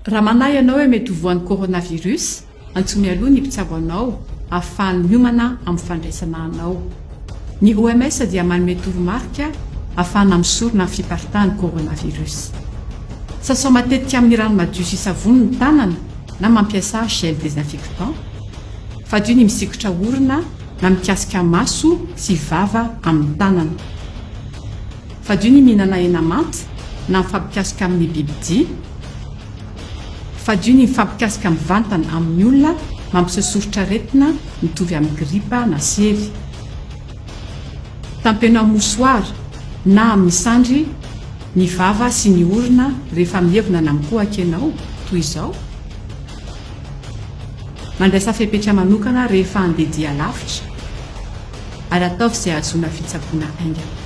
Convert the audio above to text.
raha manahy ianao hoe mety hovoan'ny coronavirus antsomy aloha ny mpitsabo anao ahafahany miomana amin'ny fandraisana anao. Ny OMS dia manome toromarika ahafahana misorona amin'ny fiparitahan'ny coronavirus. Sasao matetika amin'ny rano madio sy savony ny tanana na mampiasa gel désinfectant. Fadio ny misikotra orona na mikasika maso sy vava amin'ny tanana. Fadio ny mihinana hena manta na mifampikasika amin'ny bibidia. Fadio ny mifampikasika amin'ny vantana amin'ny olona mampisosorotra aretina mitovy amin'ny gripa na sery. Tampenao mosoara na amin'ny sandry ny vava sy ny orona rehefa mievina na mikohaka ianao toy izao. Mandraisa fepetra manokana rehefa handeha dia lavitra ary ataovy izay ahazoana fitsaboana aingana.